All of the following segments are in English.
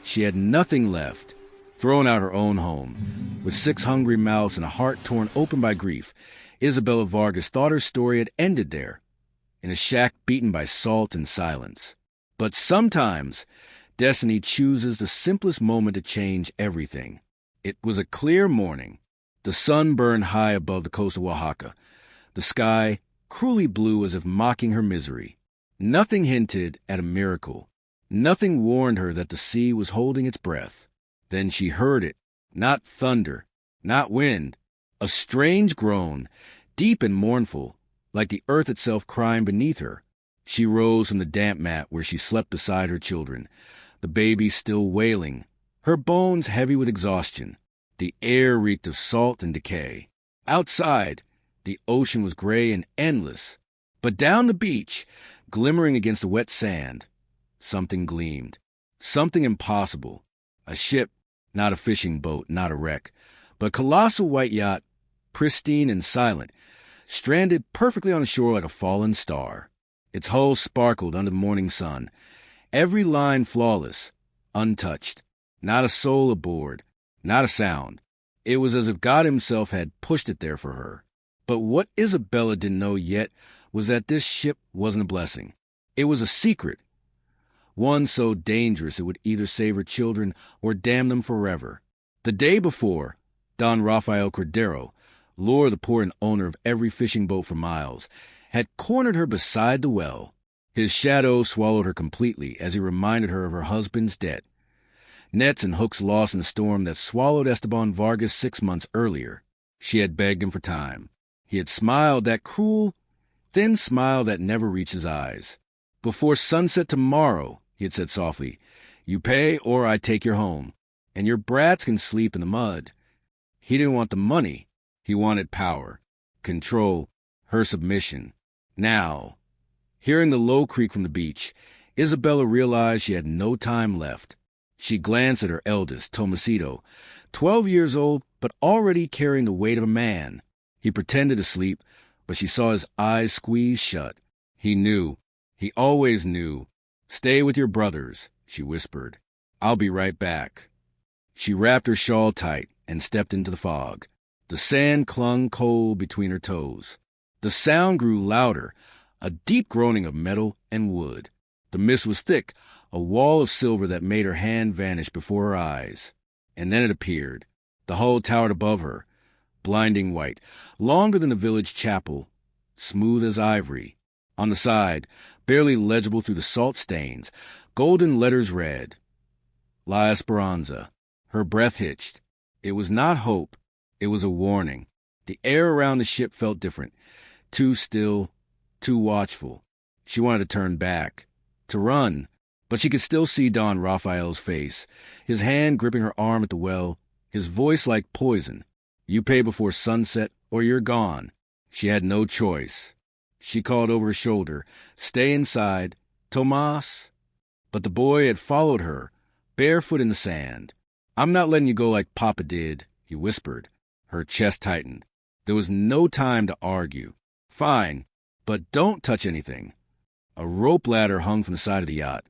She had nothing left, thrown out her own home. With 6 hungry mouths and a heart torn open by grief, Isabella Vargas thought her story had ended there, in a shack beaten by salt and silence. But sometimes, destiny chooses the simplest moment to change everything. It was a clear morning. The sun burned high above the coast of Oaxaca, the sky cruelly blue as if mocking her misery. Nothing hinted at a miracle. Nothing warned her that the sea was holding its breath. Then she heard it, not thunder, not wind, a strange groan, deep and mournful, like the earth itself crying beneath her. She rose from the damp mat where she slept beside her children, the baby still wailing, her bones heavy with exhaustion. The air reeked of salt and decay. Outside, the ocean was gray and endless. But down the beach, glimmering against the wet sand, something gleamed. Something impossible. A ship, not a fishing boat, not a wreck, but a colossal white yacht, pristine and silent, stranded perfectly on the shore like a fallen star. Its hull sparkled under the morning sun, every line flawless, untouched. Not a soul aboard, not a sound. It was as if God himself had pushed it there for her. But what Isabella didn't know yet was that this ship wasn't a blessing. It was a secret, one so dangerous it would either save her children or damn them forever. The day before, Don Rafael Cordero, lord of the port and owner of every fishing boat for miles, had cornered her beside the well. His shadow swallowed her completely as he reminded her of her husband's debt. Nets and hooks lost in the storm that swallowed Esteban Vargas 6 months earlier. She had begged him for time. He had smiled that cruel, thin smile that never reached his eyes. Before sunset tomorrow, he had said softly, you pay or I take your home, and your brats can sleep in the mud. He didn't want the money. He wanted power, control, her submission. Now, hearing the low creak from the beach, Isabella realized she had no time left. She glanced at her eldest, Tomasito, 12 years old, but already carrying the weight of a man. He pretended to sleep, but she saw his eyes squeeze shut. He knew. He always knew. Stay with your brothers, she whispered. I'll be right back. She wrapped her shawl tight and stepped into the fog. The sand clung cold between her toes. The sound grew louder, a deep groaning of metal and wood. The mist was thick, a wall of silver that made her hand vanish before her eyes. And then it appeared. The hull towered above her, blinding white, longer than the village chapel, smooth as ivory. On the side, barely legible through the salt stains, golden letters read, La Esperanza. Her breath hitched. It was not hope. It was a warning. The air around the ship felt different, too still, too watchful. She wanted to turn back, to run, but she could still see Don Rafael's face, his hand gripping her arm at the well, his voice like poison. You pay before sunset or you're gone. She had no choice. She called over her shoulder, stay inside, Tomas. But the boy had followed her, barefoot in the sand. I'm not letting you go like Papa did, he whispered. Her chest tightened. There was no time to argue. Fine, but don't touch anything. A rope ladder hung from the side of the yacht,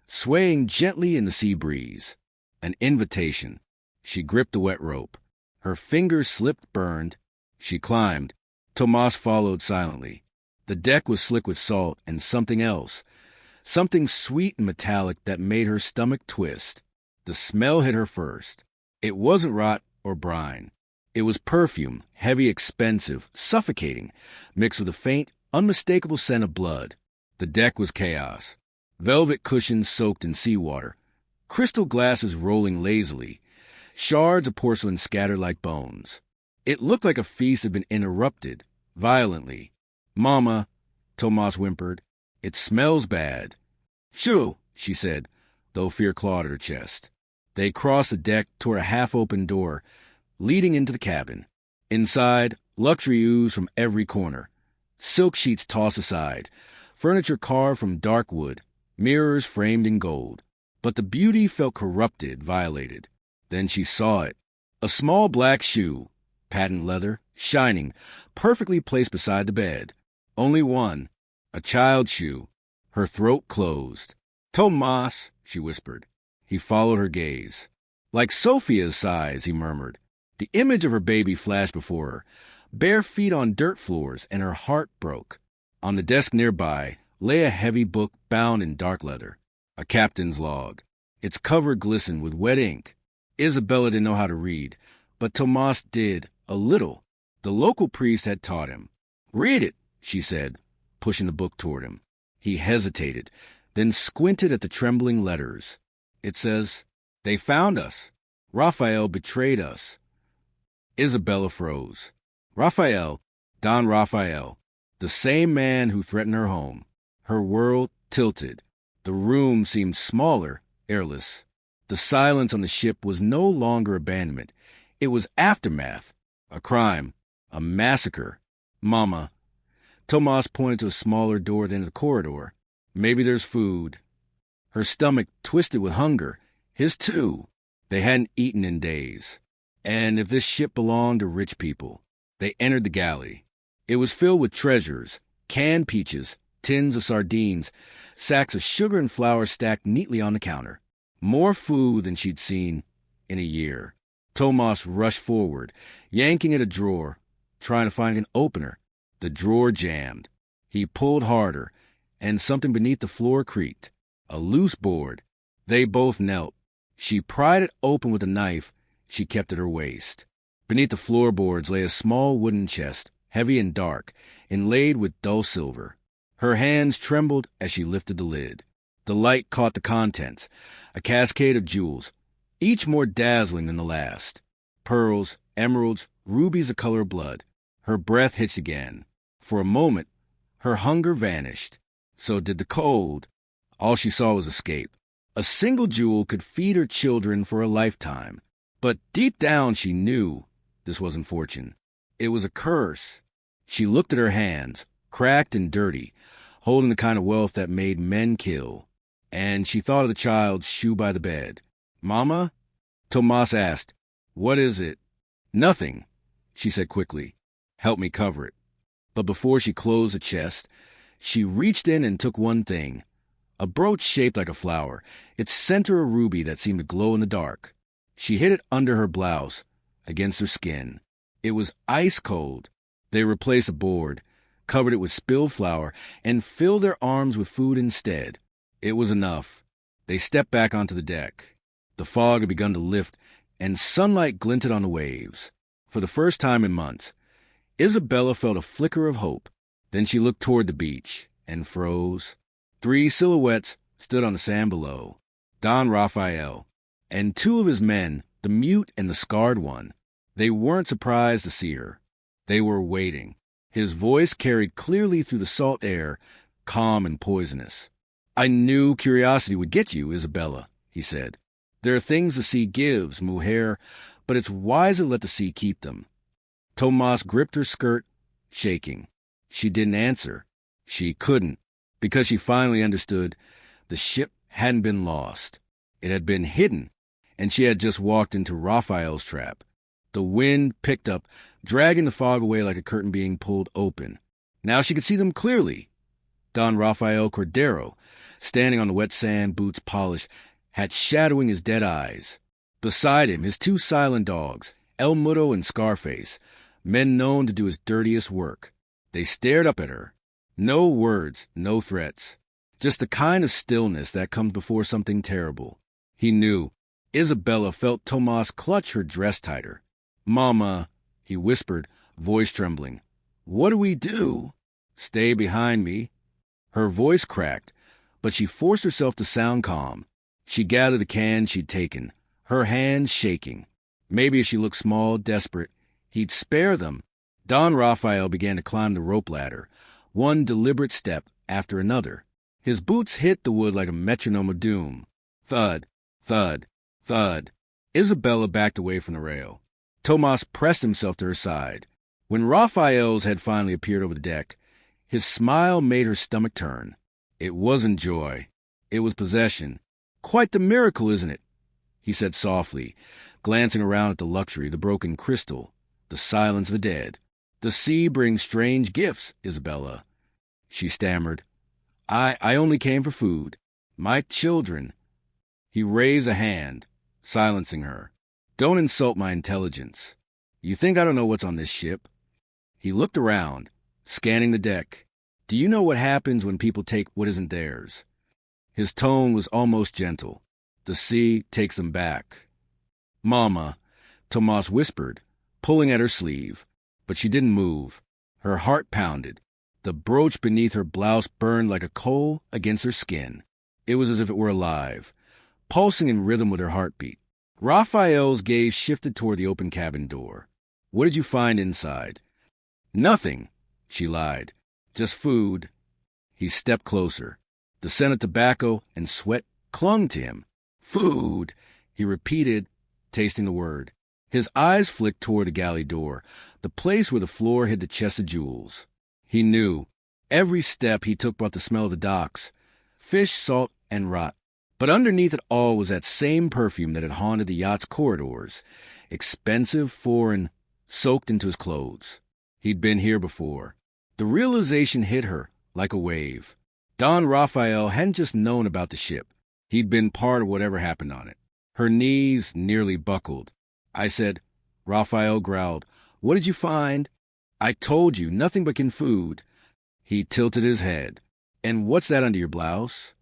swaying gently in the sea breeze. An invitation. She gripped the wet rope. Her fingers slipped, burned. She climbed. Tomas followed silently. The deck was slick with salt and something else, something sweet and metallic that made her stomach twist. The smell hit her first. It wasn't rot or brine. It was perfume, heavy, expensive, suffocating, mixed with a faint, unmistakable scent of blood. The deck was chaos. Velvet cushions soaked in seawater, crystal glasses rolling lazily, shards of porcelain scattered like bones. It looked like a feast had been interrupted, violently. Mama, Tomas whimpered, it smells bad. Shoo, she said, though fear clawed at her chest. They crossed the deck toward a half-open door, leading into the cabin. Inside, luxury oozed from every corner. Silk sheets tossed aside, furniture carved from dark wood, mirrors framed in gold. But the beauty felt corrupted, violated. Then she saw it. A small black shoe, patent leather, shining, perfectly placed beside the bed. Only one, a child's shoe. Her throat closed. Tomas, she whispered. He followed her gaze. Like Sophia's size, he murmured. The image of her baby flashed before her, bare feet on dirt floors, and her heart broke. On the desk nearby lay a heavy book bound in dark leather, a captain's log. Its cover glistened with wet ink. Isabella didn't know how to read, but Tomas did, a little. The local priest had taught him. "Read it," she said, pushing the book toward him. He hesitated, then squinted at the trembling letters. It says, "They found us. Raphael betrayed us." Isabella froze. Raphael, Don Raphael, the same man who threatened her home. Her world tilted. The room seemed smaller, airless. The silence on the ship was no longer abandonment. It was aftermath. A crime. A massacre. "Mama." Tomas pointed to a smaller door at the end of the corridor. "Maybe there's food." Her stomach twisted with hunger. His too. They hadn't eaten in days. And if this ship belonged to rich people. They entered the galley. It was filled with treasures, canned peaches, tins of sardines, sacks of sugar and flour stacked neatly on the counter. More food than she'd seen in a year. Tomas rushed forward, yanking at a drawer, trying to find an opener. The drawer jammed. He pulled harder, and something beneath the floor creaked. A loose board. They both knelt. She pried it open with a knife she kept at her waist. Beneath the floorboards lay a small wooden chest, heavy and dark, inlaid with dull silver. Her hands trembled as she lifted the lid. The light caught the contents, a cascade of jewels, each more dazzling than the last. Pearls, emeralds, rubies the color of blood. Her breath hitched again. For a moment, her hunger vanished. So did the cold. All she saw was escape. A single jewel could feed her children for a lifetime. But deep down she knew this wasn't fortune. It was a curse. She looked at her hands, cracked and dirty, holding the kind of wealth that made men kill. And she thought of the child's shoe by the bed. "Mama?" Tomas asked. "What is it?" "Nothing," she said quickly. "Help me cover it." But before she closed the chest, she reached in and took one thing. A brooch shaped like a flower, its center a ruby that seemed to glow in the dark. She hid it under her blouse, against her skin. It was ice cold. They replaced the board, covered it with spilled flour, and filled their arms with food instead. It was enough. They stepped back onto the deck. The fog had begun to lift, and sunlight glinted on the waves. For the first time in months, Isabella felt a flicker of hope. Then she looked toward the beach and froze. 3 silhouettes stood on the sand below. Don Raphael, and 2 of his men, the mute and the scarred one. They weren't surprised to see her. They were waiting. His voice carried clearly through the salt air, calm and poisonous. "I knew curiosity would get you, Isabella," he said. "There are things the sea gives, mujer, but it's wiser to let the sea keep them." Tomas gripped her skirt, shaking. She didn't answer. She couldn't, because she finally understood the ship hadn't been lost. It had been hidden, and she had just walked into Raphael's trap. The wind picked up, dragging the fog away like a curtain being pulled open. Now she could see them clearly. Don Raphael Cordero, standing on the wet sand, boots polished, hat shadowing his dead eyes. Beside him, his 2 silent dogs, El Mudo and Scarface, men known to do his dirtiest work. They stared up at her. No words, no threats. Just the kind of stillness that comes before something terrible. He knew. Isabella felt Tomas clutch her dress tighter. "Mama," he whispered, voice trembling. "What do we do?" "Stay behind me." Her voice cracked, but she forced herself to sound calm. She gathered the cans she'd taken, her hands shaking. Maybe if she looked small, desperate, he'd spare them. Don Raphael began to climb the rope ladder, one deliberate step after another. His boots hit the wood like a metronome of doom. Thud, thud, thud. Isabella backed away from the rail. Tomas pressed himself to her side. When Raphael's had finally appeared over the deck, his smile made her stomach turn. It wasn't joy. It was possession. "Quite the miracle, isn't it?" he said softly, glancing around at the luxury, the broken crystal, the silence of the dead. "The sea brings strange gifts, Isabella." She stammered. I only came for food. My children." He raised a hand, silencing her. Don't insult my intelligence. You think I don't know what's on this ship? He looked around, scanning the deck. Do you know what happens when people take what isn't theirs? His tone was almost gentle. The sea takes them back. Mama, Tomas whispered, pulling at her sleeve. But she didn't move. Her heart pounded. The brooch beneath her blouse burned like a coal against her skin. It was as if it were alive, pulsing in rhythm with her heartbeat. Raphael's gaze shifted toward the open cabin door. What did you find inside? Nothing, she lied. Just food. He stepped closer. The scent of tobacco and sweat clung to him. Food, he repeated, tasting the word. His eyes flicked toward the galley door, the place where the floor hid the chest of jewels. He knew. Every step he took brought the smell of the docks, fish, salt, and rot. But underneath it all was that same perfume that had haunted the yacht's corridors, expensive, foreign, soaked into his clothes. He'd been here before. The realization hit her like a wave. Don Raphael hadn't just known about the ship. He'd been part of whatever happened on it. Her knees nearly buckled. I said, Raphael growled, what did you find? I told you, nothing but food. He tilted his head. And what's that under your blouse?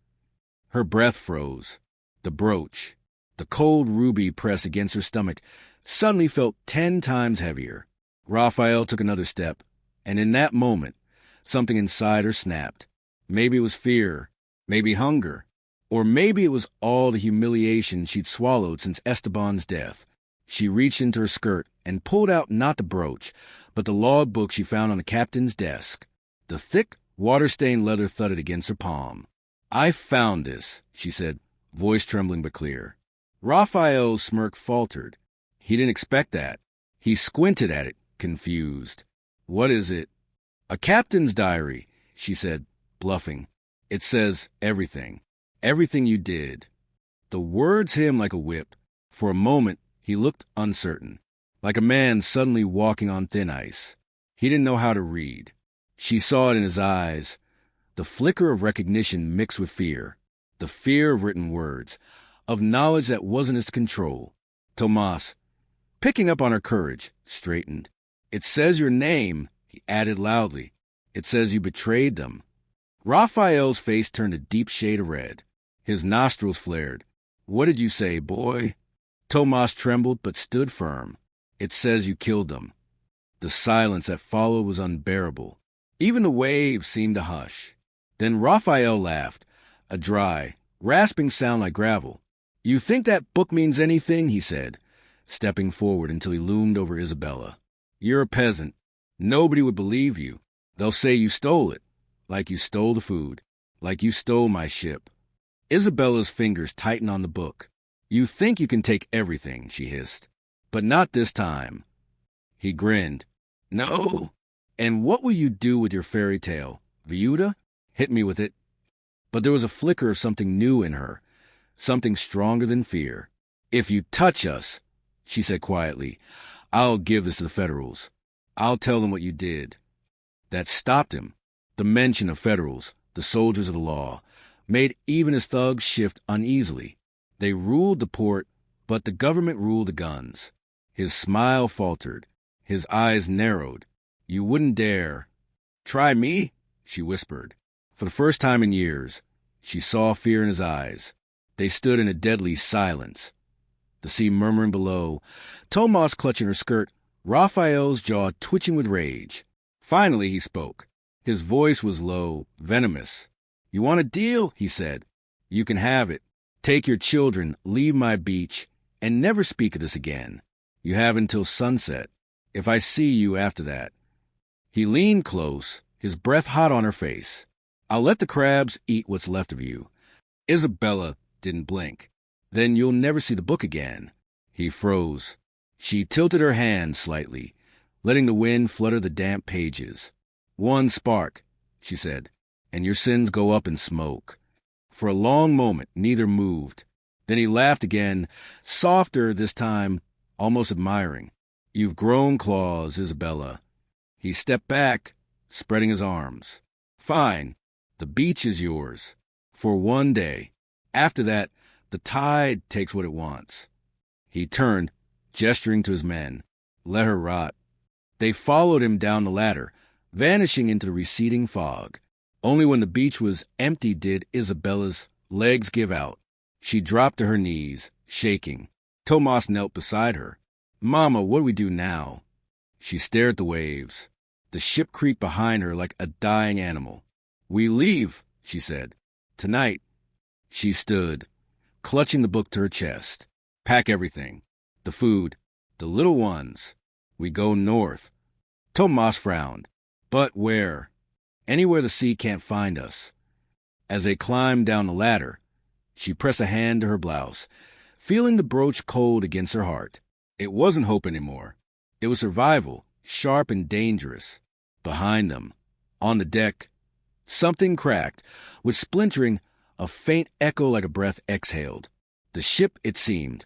Her breath froze. The brooch, the cold ruby pressed against her stomach, suddenly felt 10 times heavier. Raphael took another step, and in that moment, something inside her snapped. Maybe it was fear, maybe hunger, or maybe it was all the humiliation she'd swallowed since Esteban's death. She reached into her skirt and pulled out not the brooch, but the logbook she found on the captain's desk. The thick, water-stained leather thudded against her palm. I found this, she said, voice trembling but clear. Raphael's smirk faltered. He didn't expect that. He squinted at it, confused. What is it? A captain's diary, she said, bluffing. It says everything. Everything you did. The words hit him like a whip. For a moment, he looked uncertain, like a man suddenly walking on thin ice. He didn't know how to read. She saw it in his eyes, the flicker of recognition mixed with fear, the fear of written words, of knowledge that wasn't his control. Tomas, picking up on her courage, straightened. It says your name, he added loudly. It says you betrayed them. Raphael's face turned a deep shade of red. His nostrils flared. What did you say, boy? Tomas trembled but stood firm. It says you killed them. The silence that followed was unbearable. Even the waves seemed to hush. Then Raphael laughed, a dry, rasping sound like gravel. You think that book means anything? He said, stepping forward until he loomed over Isabella. You're a peasant. Nobody would believe you. They'll say you stole it, like you stole the food, like you stole my ship. Isabella's fingers tightened on the book. You think you can take everything, she hissed. But not this time. He grinned. No. And what will you do with your fairy tale? Viuda? Hit me with it. But there was a flicker of something new in her, something stronger than fear. If you touch us, she said quietly, I'll give this to the Federals. I'll tell them what you did. That stopped him. The mention of Federals, the soldiers of the law, made even his thugs shift uneasily. They ruled the port, but the government ruled the guns. His smile faltered. His eyes narrowed. You wouldn't dare. Try me, she whispered. For the first time in years, she saw fear in his eyes. They stood in a deadly silence. The sea murmuring below, Tomas clutching her skirt, Raphael's jaw twitching with rage. Finally he spoke. His voice was low, venomous. You want a deal? He said. You can have it. Take your children, leave my beach, and never speak of this again. You have until sunset. If I see you after that. He leaned close, his breath hot on her face. I'll let the crabs eat what's left of you. Isabella didn't blink. Then you'll never see the book again. He froze. She tilted her hand slightly, letting the wind flutter the damp pages. One spark, she said, and your sins go up in smoke. For a long moment, neither moved. Then he laughed again, softer this time, almost admiring. You've grown claws, Isabella. He stepped back, spreading his arms. Fine. The beach is yours. For one day. After that, The tide takes what it wants. He turned, gesturing to his men. Let her rot. They followed him down the ladder, vanishing into the receding fog. Only when the beach was empty did Isabella's legs give out. She dropped to her knees, shaking. Tomas knelt beside her. Mama, what do we do now? She stared at the waves. The ship creaked behind her like a dying animal. We leave, she said. Tonight. She stood, clutching the book to her chest. Pack everything. The food. The little ones. We go north. Tomas frowned. But where? Anywhere the sea can't find us. As they climbed down the ladder, she pressed a hand to her blouse, feeling the brooch cold against her heart. It wasn't hope anymore. It was survival, sharp and dangerous. Behind them, on the deck, something cracked, with splintering, a faint echo like a breath exhaled. The ship, it seemed,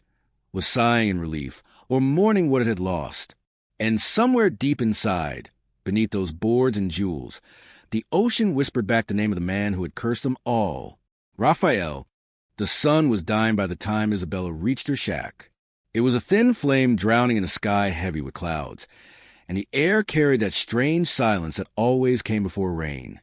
was sighing in relief, or mourning what it had lost. And somewhere deep inside, beneath those boards and jewels, the ocean whispered back the name of the man who had cursed them all. Raphael. The sun was dying by the time Isabella reached her shack. It was a thin flame drowning in a sky heavy with clouds, and the air carried that strange silence that always came before rain.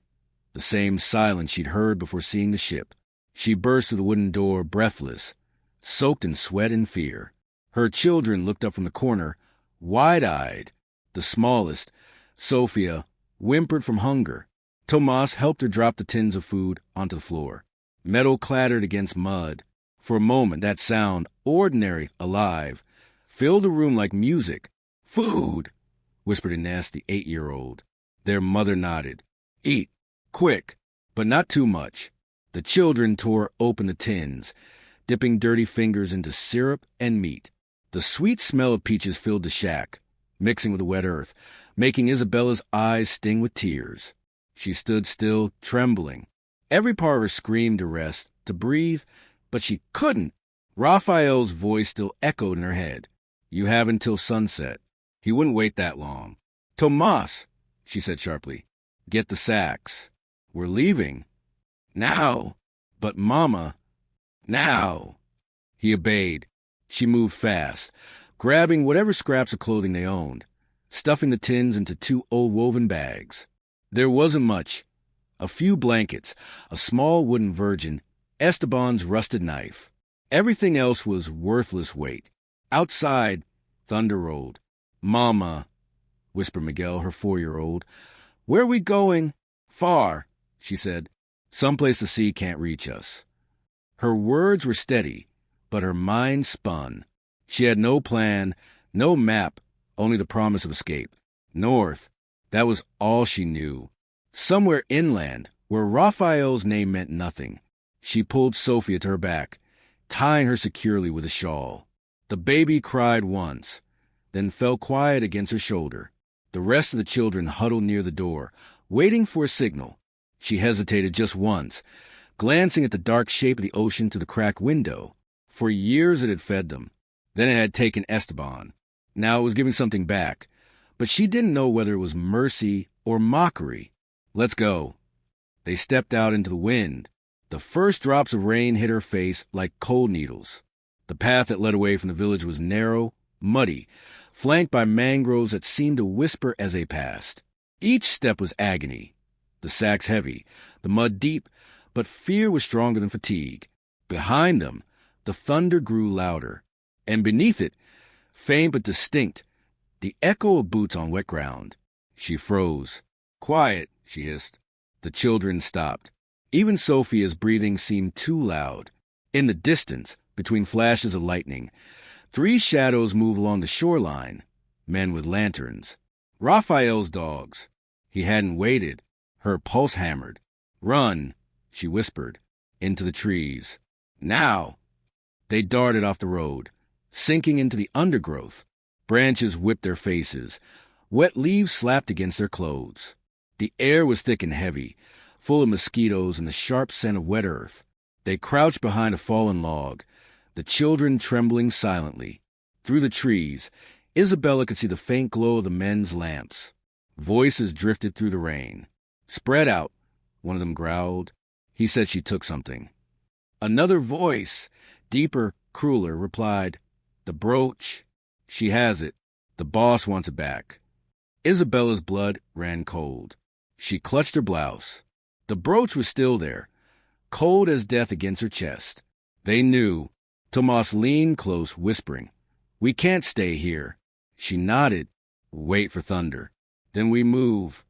The same silence she'd heard before seeing the ship. She burst through the wooden door, breathless, soaked in sweat and fear. Her children looked up from the corner, wide-eyed. The smallest, Sophia, whimpered from hunger. Tomas helped her drop the tins of food onto the floor. Metal clattered against mud. For a moment, that sound, ordinary, alive, filled the room like music. Food, whispered Ines, the 8-year-old. Their mother nodded. Eat, quick, but not too much. The children tore open the tins, dipping dirty fingers into syrup and meat. The sweet smell of peaches filled the shack, mixing with the wet earth, making Isabella's eyes sting with tears. She stood still, trembling. Every part of her screamed to rest, to breathe, but she couldn't. Raphael's voice still echoed in her head. You have until sunset. He wouldn't wait that long. Tomas, she said sharply, get the sacks. We're leaving. Now. But Mama. Now. He obeyed. She moved fast, grabbing whatever scraps of clothing they owned, stuffing the tins into 2 old woven bags. There wasn't much. A few blankets, a small wooden virgin, Esteban's rusted knife. Everything else was worthless weight. Outside, thunder rolled. Mama, whispered Miguel, her 4-year-old. Where are we going? Far, she said. Someplace the sea can't reach us. Her words were steady, but her mind spun. She had no plan, no map, only the promise of escape. North, that was all she knew. Somewhere inland, where Raphael's name meant nothing. She pulled Sophia to her back, tying her securely with a shawl. The baby cried once, then fell quiet against her shoulder. The rest of the children huddled near the door, waiting for a signal. She hesitated just once, glancing at the dark shape of the ocean through the cracked window. For years it had fed them. Then it had taken Esteban. Now it was giving something back. But she didn't know whether it was mercy or mockery. Let's go. They stepped out into the wind. The first drops of rain hit her face like cold needles. The path that led away from the village was narrow, muddy, flanked by mangroves that seemed to whisper as they passed. Each step was agony. The sacks heavy, the mud deep, but fear was stronger than fatigue. Behind them, the thunder grew louder, and beneath it, faint but distinct, the echo of boots on wet ground. She froze. Quiet, she hissed. The children stopped. Even Sophia's breathing seemed too loud. In the distance, between flashes of lightning, 3 shadows moved along the shoreline, men with lanterns. Raphael's dogs. He hadn't waited. Her pulse hammered. Run, she whispered, into the trees. Now! They darted off the road, sinking into the undergrowth. Branches whipped their faces. Wet leaves slapped against their clothes. The air was thick and heavy, full of mosquitoes and the sharp scent of wet earth. They crouched behind a fallen log, the children trembling silently. Through the trees, Isabella could see the faint glow of the men's lamps. Voices drifted through the rain. Spread out, one of them growled. He said she took something. Another voice, deeper, crueler, replied, "The brooch. She has it. The boss wants it back." Isabella's blood ran cold. She clutched her blouse. The brooch was still there, cold as death against her chest. They knew. Tomas leaned close, whispering, "We can't stay here." She nodded. "Wait for thunder. Then we move."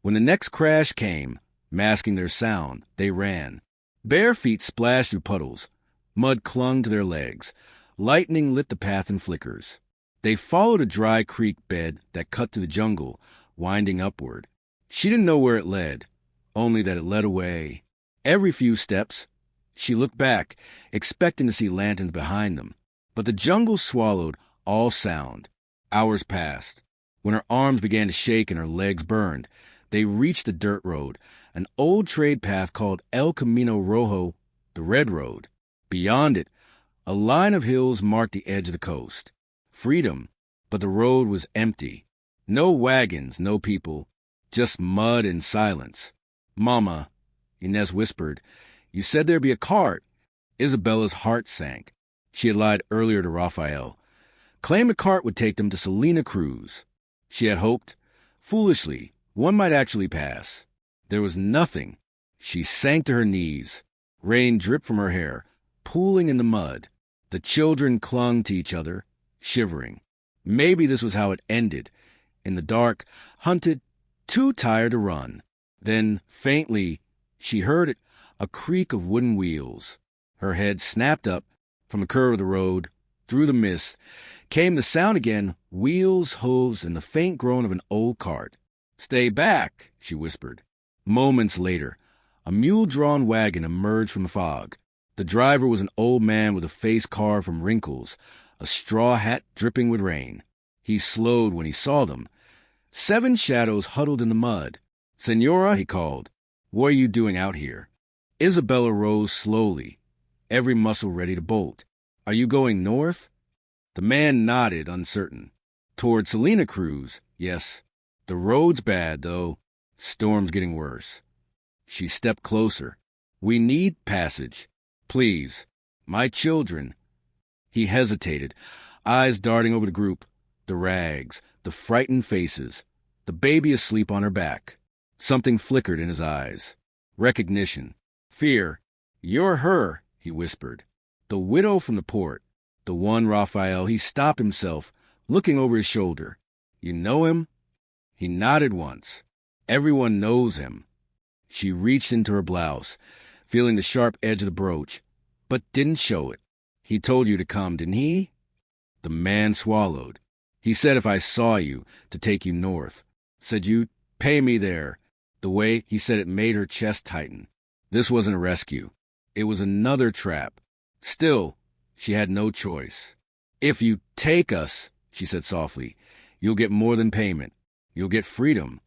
When the next crash came, masking their sound, they ran. Bare feet splashed through puddles. Mud clung to their legs. Lightning lit the path in flickers. They followed a dry creek bed that cut through the jungle, winding upward. She didn't know where it led, only that it led away. Every few steps, she looked back, expecting to see lanterns behind them. But the jungle swallowed all sound. Hours passed. When her arms began to shake and her legs burned, they reached the dirt road, an old trade path called El Camino Rojo, the Red Road. Beyond it, a line of hills marked the edge of the coast. Freedom, but the road was empty. No wagons, no people, just mud and silence. "Mama," Inez whispered, "you said there'd be a cart." Isabella's heart sank. She had lied earlier to Raphael. Claimed the cart would take them to Salina Cruz. She had hoped, foolishly, one might actually pass. There was nothing. She sank to her knees. Rain dripped from her hair, pooling in the mud. The children clung to each other, shivering. Maybe this was how it ended. In the dark, hunted, too tired to run. Then, faintly, she heard it, a creak of wooden wheels. Her head snapped up. From the curve of the road, through the mist, came the sound again, wheels, hooves, and the faint groan of an old cart. "Stay back," she whispered. Moments later, a mule-drawn wagon emerged from the fog. The driver was an old man with a face carved from wrinkles, a straw hat dripping with rain. He slowed when he saw them. 7 shadows huddled in the mud. "Senora," he called, "what are you doing out here?" Isabella rose slowly, every muscle ready to bolt. "Are you going north?" The man nodded, uncertain. "Toward Salina Cruz, yes. The road's bad, though. Storm's getting worse." She stepped closer. "We need passage. Please. My children." He hesitated, eyes darting over the group, the rags, the frightened faces, the baby asleep on her back. Something flickered in his eyes. Recognition. Fear. "You're her," he whispered. "The widow from the port. The one, Raphael." He stopped himself, looking over his shoulder. "You know him?" He nodded once. "Everyone knows him." She reached into her blouse, feeling the sharp edge of the brooch, but didn't show it. "He told you to come, didn't he?" The man swallowed. "He said if I saw you, to take you north. Said you'd pay me there." The way he said it made her chest tighten. This wasn't a rescue. It was another trap. Still, she had no choice. "If you take us," she said softly, "you'll get more than payment. You'll get freedom."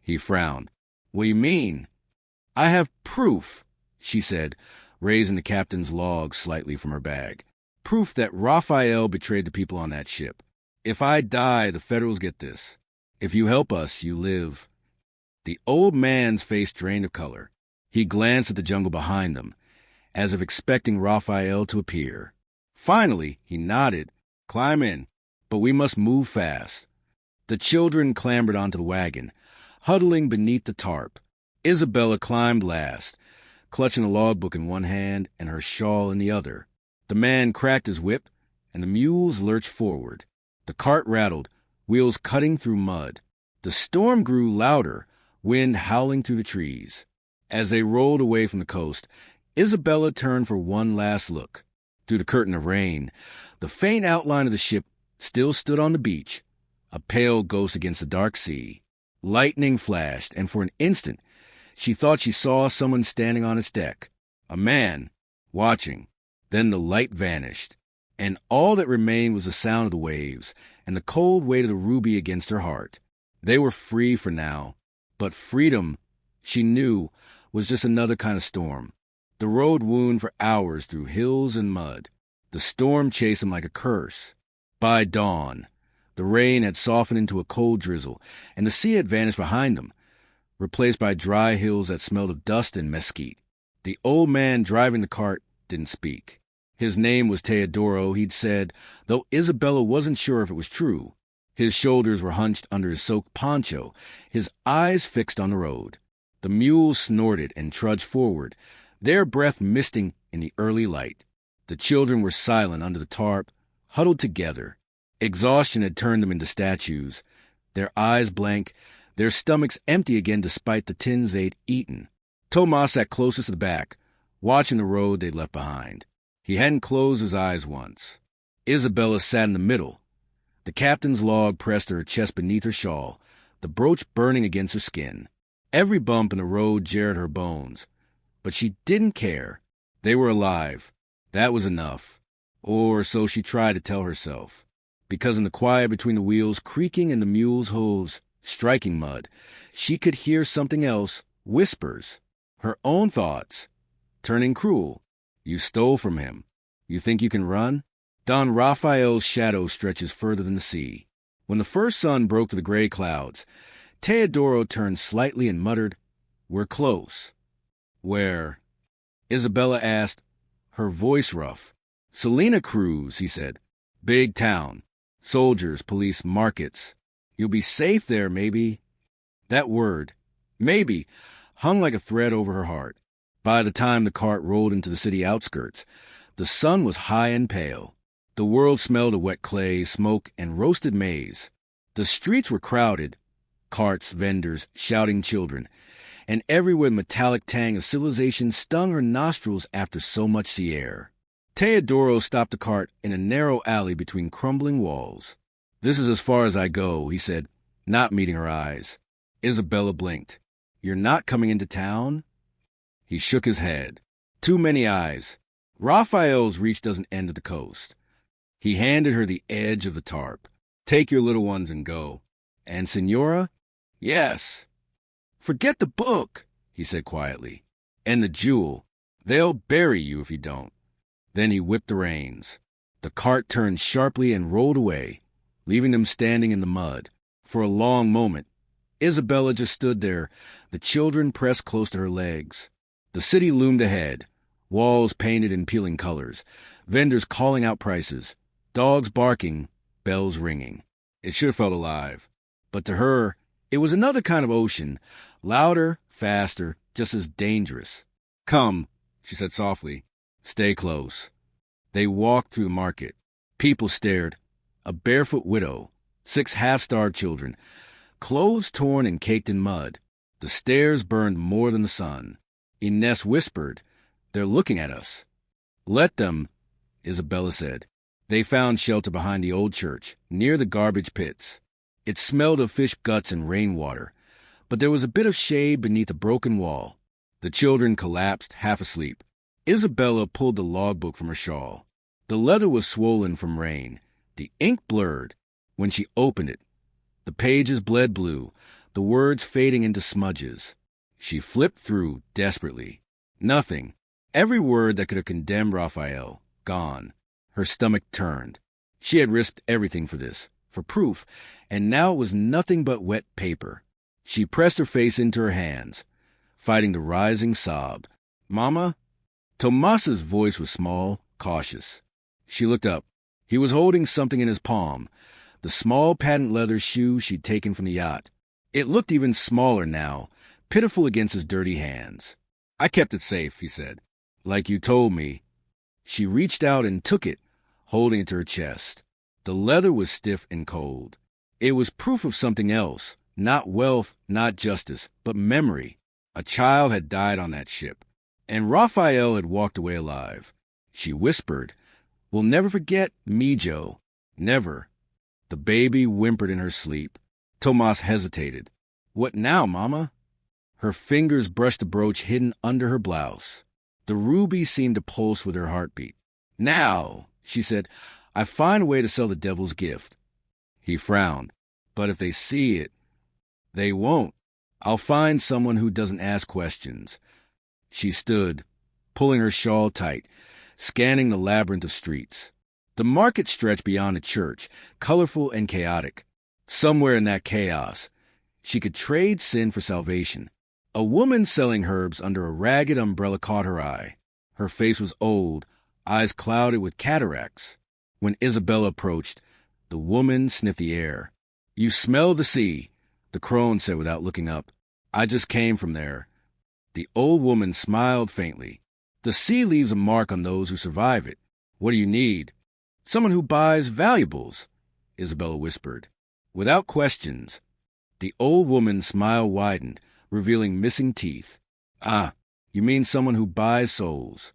He frowned. "What do you mean?" "I have proof," she said, raising the captain's log slightly from her bag. "Proof that Raphael betrayed the people on that ship. If I die, the Federals get this. If you help us, you live." The old man's face drained of color. He glanced at the jungle behind them, as if expecting Raphael to appear. Finally, he nodded. "Climb in, but we must move fast." The children clambered onto the wagon, huddling beneath the tarp. Isabella climbed last, clutching a logbook in one hand and her shawl in the other. The man cracked his whip, and the mules lurched forward. The cart rattled, wheels cutting through mud. The storm grew louder, wind howling through the trees. As they rolled away from the coast, Isabella turned for one last look. Through the curtain of rain, the faint outline of the ship still stood on the beach, a pale ghost against the dark sea. Lightning flashed, and for an instant, she thought she saw someone standing on its deck. A man, watching. Then the light vanished, and all that remained was the sound of the waves and the cold weight of the ruby against her heart. They were free for now, but freedom, she knew, was just another kind of storm. The road wound for hours through hills and mud. The storm chased them like a curse. By dawn, the rain had softened into a cold drizzle, and the sea had vanished behind them, replaced by dry hills that smelled of dust and mesquite. The old man driving the cart didn't speak. His name was Teodoro, he'd said, though Isabella wasn't sure if it was true. His shoulders were hunched under his soaked poncho, his eyes fixed on the road. The mules snorted and trudged forward, their breath misting in the early light. The children were silent under the tarp, huddled together. Exhaustion had turned them into statues, their eyes blank, their stomachs empty again despite the tins they'd eaten. Tomas sat closest to the back, watching the road they'd left behind. He hadn't closed his eyes once. Isabella sat in the middle. The captain's log pressed her chest beneath her shawl, the brooch burning against her skin. Every bump in the road jarred her bones. But she didn't care. They were alive. That was enough. Or so she tried to tell herself. Because in the quiet between the wheels creaking and the mule's hooves striking mud, she could hear something else, whispers, her own thoughts, turning cruel. You stole from him. You think you can run? Don Rafael's shadow stretches further than the sea. When the first sun broke through the gray clouds, Teodoro turned slightly and muttered, "We're close." "Where?" Isabella asked, her voice rough. "Salina Cruz," he said. "Big town. Soldiers, police, markets. You'll be safe there, maybe." That word, maybe, hung like a thread over her heart. By the time the cart rolled into the city outskirts, the sun was high and pale. The world smelled of wet clay, smoke, and roasted maize. The streets were crowded, carts, vendors, shouting children, and everywhere the metallic tang of civilization stung her nostrils after so much sea air. Teodoro stopped the cart in a narrow alley between crumbling walls. "This is as far as I go," he said, not meeting her eyes. Isabella blinked. "You're not coming into town?" He shook his head. Too many eyes. Raphael's reach doesn't end at the coast. He handed her the edge of the tarp. "Take your little ones and go." "And Senora?" "Yes." "Forget the book," he said quietly. "And the jewel. They'll bury you if you don't." Then he whipped the reins. The cart turned sharply and rolled away, leaving them standing in the mud. For a long moment, Isabella just stood there, the children pressed close to her legs. The city loomed ahead, walls painted in peeling colors, vendors calling out prices, dogs barking, bells ringing. It should have felt alive. But to her, it was another kind of ocean, louder, faster, just as dangerous. "Come," she said softly. "Stay close." They walked through the market. People stared. A barefoot widow, 6 half-starved children, clothes torn and caked in mud. The stares burned more than the sun. Inez whispered, "They're looking at us." "Let them," Isabella said. They found shelter behind the old church, near the garbage pits. It smelled of fish guts and rainwater, but there was a bit of shade beneath a broken wall. The children collapsed, half asleep. Isabella pulled the logbook from her shawl. The leather was swollen from rain, the ink blurred. When she opened it, the pages bled blue, the words fading into smudges. She flipped through desperately. Nothing. Every word that could have condemned Raphael, gone. Her stomach turned. She had risked everything for this, for proof, and now it was nothing but wet paper. She pressed her face into her hands, fighting the rising sob. "Mama?" Tomas's voice was small, cautious. She looked up. He was holding something in his palm, the small patent leather shoe she'd taken from the yacht. It looked even smaller now, pitiful against his dirty hands. "I kept it safe," he said. "Like you told me." She reached out and took it, holding it to her chest. The leather was stiff and cold. It was proof of something else, not wealth, not justice, but memory. A child had died on that ship, and Raphael had walked away alive. She whispered, "We'll never forget Mijo. Never." The baby whimpered in her sleep. Tomas hesitated. "What now, Mama?" Her fingers brushed the brooch hidden under her blouse. The ruby seemed to pulse with her heartbeat. "Now," she said, "I find a way to sell the devil's gift." He frowned. "But if they see it—" "They won't. I'll find someone who doesn't ask questions." She stood, pulling her shawl tight, scanning the labyrinth of streets. The market stretched beyond the church, colorful and chaotic. Somewhere in that chaos, she could trade sin for salvation. A woman selling herbs under a ragged umbrella caught her eye. Her face was old, eyes clouded with cataracts. When Isabella approached, the woman sniffed the air. "You smell the sea," the crone said without looking up. "I just came from there." The old woman smiled faintly. "The sea leaves a mark on those who survive it. What do you need?" "Someone who buys valuables," Isabella whispered. Without questions, the old woman's smile widened, revealing missing teeth. "Ah, you mean someone who buys souls."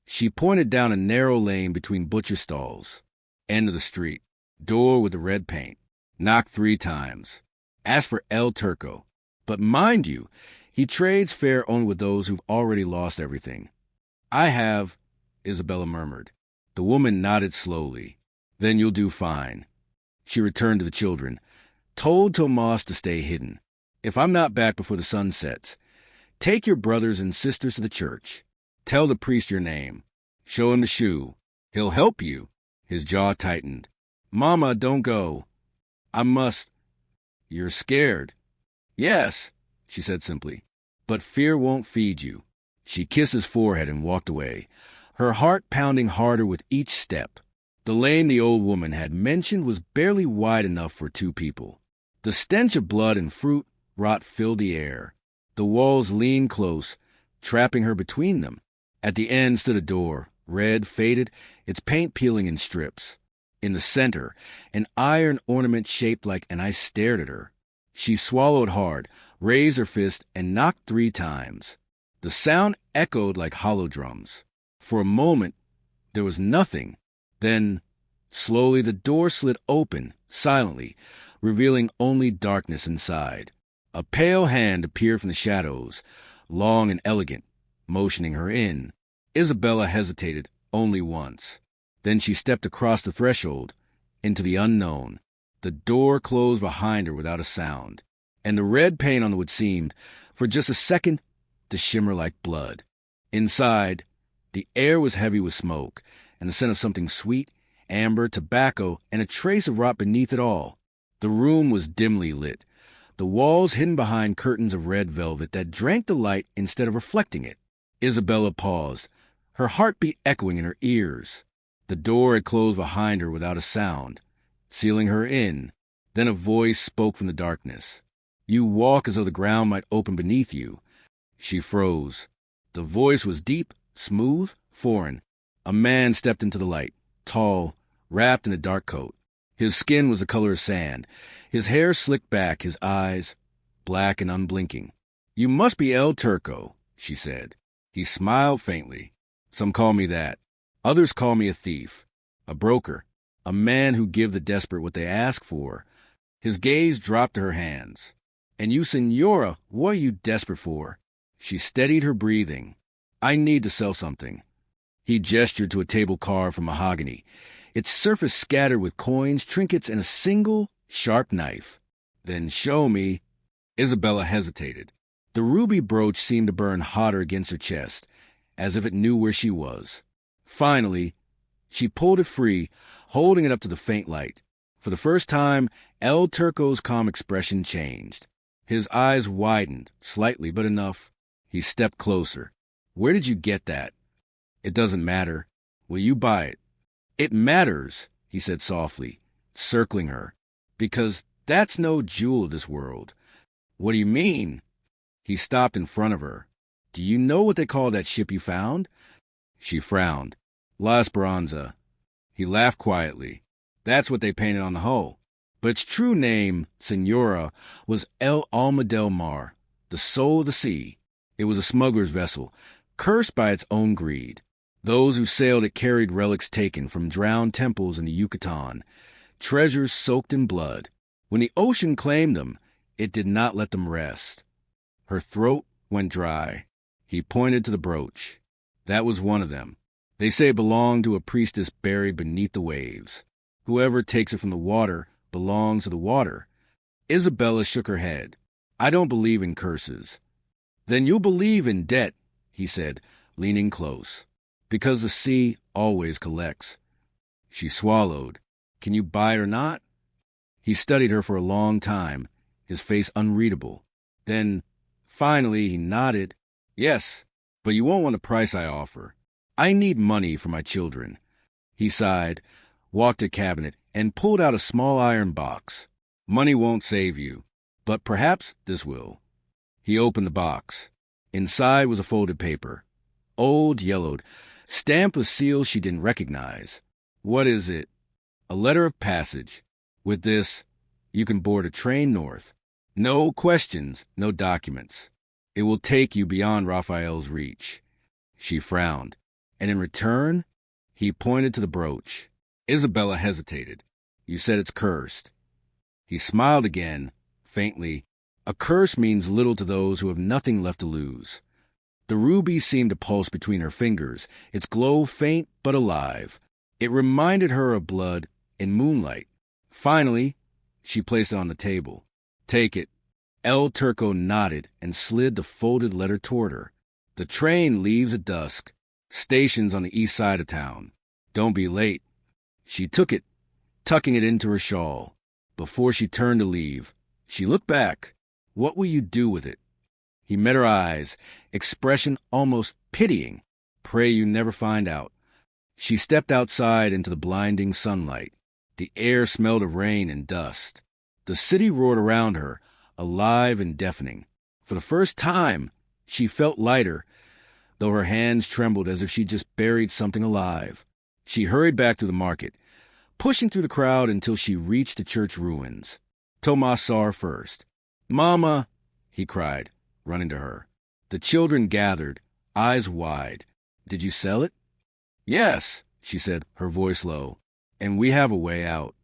She pointed down a narrow lane between butcher stalls. End of the street. Door with the red paint. Knock 3 times. Ask for El Turco. But mind you, he trades fair only with those who've already lost everything. "I have," Isabella murmured. The woman nodded slowly. "Then you'll do fine." She returned to the children. "Told Tomas to stay hidden. If I'm not back before the sun sets, take your brothers and sisters to the church. Tell the priest your name. Show him the shoe. He'll help you." His jaw tightened. "Mama, don't go." "I must." "You're scared." "Yes," she said simply. "But fear won't feed you." She kissed his forehead and walked away, her heart pounding harder with each step. The lane the old woman had mentioned was barely wide enough for 2 people. The stench of blood and fruit rot filled the air. The walls leaned close, trapping her between them. At the end stood a door, red, faded, its paint peeling in strips. In the center, an iron ornament shaped like an ice stared at her. She swallowed hard, raised her fist, and knocked 3 times. The sound echoed like hollow drums. For a moment, there was nothing. Then, slowly, the door slid open, silently, revealing only darkness inside. A pale hand appeared from the shadows, long and elegant, motioning her in. Isabella hesitated only once. Then she stepped across the threshold, into the unknown. The door closed behind her without a sound, and the red paint on what seemed, for just a second, to shimmer like blood. Inside, the air was heavy with smoke, and the scent of something sweet, amber, tobacco, and a trace of rot beneath it all. The room was dimly lit, the walls hidden behind curtains of red velvet that drank the light instead of reflecting it. Isabella paused, her heartbeat echoing in her ears. The door had closed behind her without a sound, sealing her in. Then a voice spoke from the darkness. "You walk as though the ground might open beneath you." She froze. The voice was deep, smooth, foreign. A man stepped into the light, tall, wrapped in a dark coat. His skin was the color of sand, his hair slicked back, his eyes black and unblinking. "You must be El Turco," she said. He smiled faintly. "Some call me that. Others call me a thief, a broker, a man who give the desperate what they ask for." His gaze dropped to her hands. "And you, Senora, what are you desperate for?" She steadied her breathing. "I need to sell something." He gestured to a table carved from mahogany, its surface scattered with coins, trinkets, and a single, sharp knife. "Then show me." Isabella hesitated. The ruby brooch seemed to burn hotter against her chest, as if it knew where she was. Finally, she pulled it free, holding it up to the faint light. For the first time, El Turco's calm expression changed. His eyes widened, slightly, but enough. He stepped closer. "Where did you get that?" "It doesn't matter. Will you buy it?" "It matters," he said softly, circling her, "because that's no jewel of this world." "What do you mean?" He stopped in front of her. "Do you know what they call that ship you found?" She frowned. "La Esperanza." He laughed quietly. "That's what they painted on the hull. But its true name, Senora, was El Alma del Mar, the soul of the sea. It was a smuggler's vessel, cursed by its own greed. Those who sailed it carried relics taken from drowned temples in the Yucatan, treasures soaked in blood. When the ocean claimed them, it did not let them rest." Her throat went dry. He pointed to the brooch. "That was one of them. They say it belonged to a priestess buried beneath the waves. Whoever takes it from the water belongs to the water." Isabella shook her head. "I don't believe in curses." "Then you'll believe in debt," he said, leaning close. "Because the sea always collects." She swallowed. "Can you buy it or not?" He studied her for a long time, his face unreadable. Then, finally, he nodded. "Yes, but you won't want the price I offer." I need money for my children. He sighed, walked to a cabinet, and pulled out a small iron box. Money won't save you, but perhaps this will. He opened the box. Inside was a folded paper. Old, yellowed, stamped with seals she didn't recognize. What is it? A letter of passage. With this, you can board a train north. No questions, no documents. It will take you beyond Raphael's reach. She frowned, and in return, he pointed to the brooch. Isabella hesitated. You said it's cursed. He smiled again, faintly. A curse means little to those who have nothing left to lose. The ruby seemed to pulse between her fingers, its glow faint but alive. It reminded her of blood in moonlight. Finally, she placed it on the table. Take it. El Turco nodded and slid the folded letter toward her. The train leaves at dusk. Station's on the east side of town. Don't be late. She took it, tucking it into her shawl. Before she turned to leave, she looked back. What will you do with it? He met her eyes, expression almost pitying. Pray you never find out. She stepped outside into the blinding sunlight. The air smelled of rain and dust. The city roared around her, alive and deafening. For the first time, she felt lighter, though her hands trembled as if she'd just buried something alive. She hurried back to the market, pushing through the crowd until she reached the church ruins. Tomas saw her first. "Mama!" he cried, running to her. The children gathered, eyes wide. "Did you sell it?" "Yes," she said, her voice low. "And we have a way out."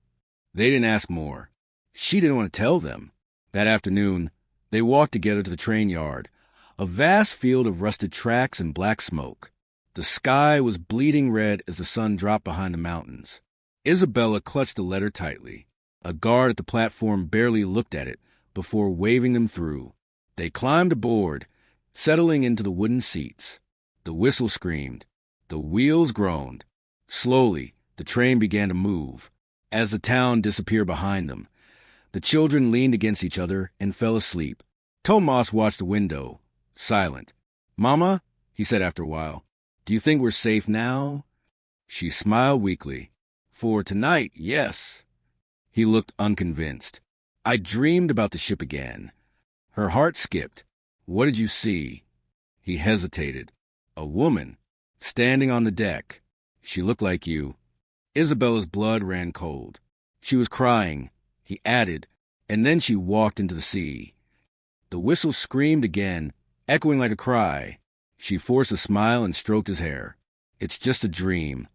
They didn't ask more. She didn't want to tell them. That afternoon, they walked together to the train yard, a vast field of rusted tracks and black smoke. The sky was bleeding red as the sun dropped behind the mountains. Isabella clutched the letter tightly. A guard at the platform barely looked at it before waving them through. They climbed aboard, settling into the wooden seats. The whistle screamed. The wheels groaned. Slowly, the train began to move. As the town disappeared behind them, the children leaned against each other and fell asleep. Tomas watched the window, silent. "Mama," he said after a while, "do you think we're safe now?" She smiled weakly. "For tonight, yes." He looked unconvinced. "I dreamed about the ship again." Her heart skipped. "What did you see?" He hesitated. "A woman, standing on the deck. She looked like you." Isabella's blood ran cold. She was crying, he added, and then she walked into the sea. The whistle screamed again, echoing like a cry. She forced a smile and stroked his hair. "It's just a dream."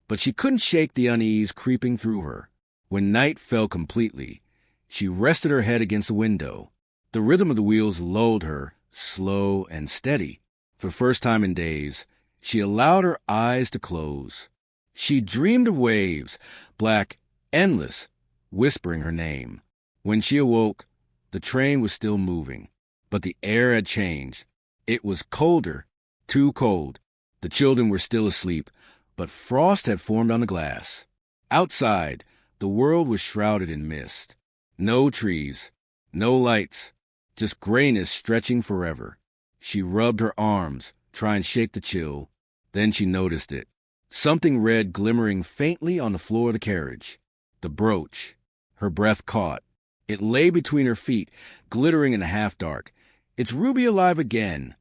But she couldn't shake the unease creeping through her. When night fell completely, she rested her head against the window. The rhythm of the wheels lulled her, slow and steady. For the first time in days, she allowed her eyes to close. She dreamed of waves, black, endless, whispering her name. When she awoke, the train was still moving, but the air had changed. It was colder, too cold. The children were still asleep, but frost had formed on the glass. Outside, the world was shrouded in mist. No trees, no lights, just grayness stretching forever. She rubbed her arms, trying to shake the chill. Then she noticed it. Something red glimmering faintly on the floor of the carriage. The brooch. Her breath caught. It lay between her feet, glittering in the half-dark. Its ruby alive again,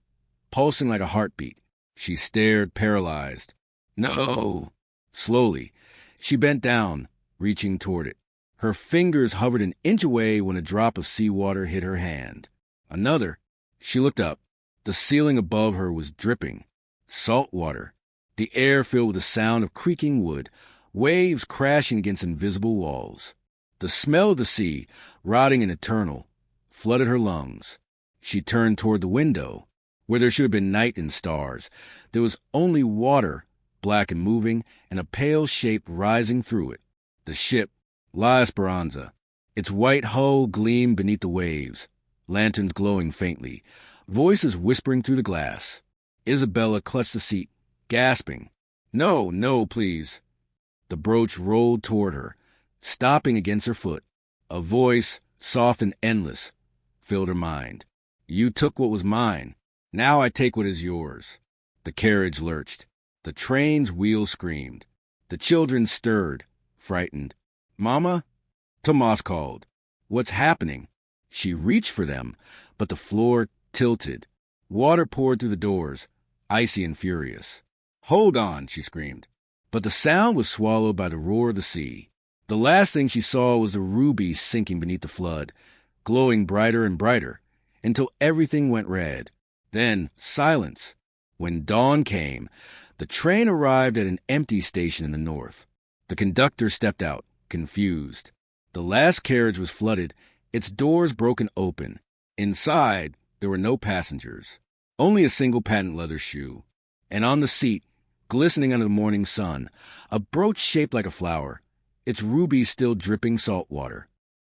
pulsing like a heartbeat. She stared, paralyzed. "No!" Slowly, she bent down, reaching toward it. Her fingers hovered an inch away when a drop of seawater hit her hand. Another. She looked up. The ceiling above her was dripping. Salt water. The air filled with the sound of creaking wood, waves crashing against invisible walls. The smell of the sea, rotting and eternal, flooded her lungs. She turned toward the window. Where there should have been night and stars, there was only water, black and moving, and a pale shape rising through it. The ship, La Esperanza. Its white hull gleamed beneath the waves, lanterns glowing faintly, voices whispering through the glass. Isabella clutched the seat, gasping. "No, no, please." The brooch rolled toward her, stopping against her foot. A voice, soft and endless, filled her mind. "You took what was mine. Now I take what is yours." The carriage lurched. The train's wheels screamed. The children stirred, frightened. "Mama?" Tomas called. "What's happening?" She reached for them, but the floor tilted. Water poured through the doors, icy and furious. "Hold on," she screamed. But the sound was swallowed by the roar of the sea. The last thing she saw was the ruby sinking beneath the flood, glowing brighter and brighter, until everything went red. Then silence. When dawn came, the train arrived at an empty station in the north. The conductor stepped out, confused. The last carriage was flooded, its doors broken open. Inside, there were no passengers, only a single patent leather shoe. And on the seat, glistening under the morning sun, a brooch shaped like a flower, its rubies still dripping salt water.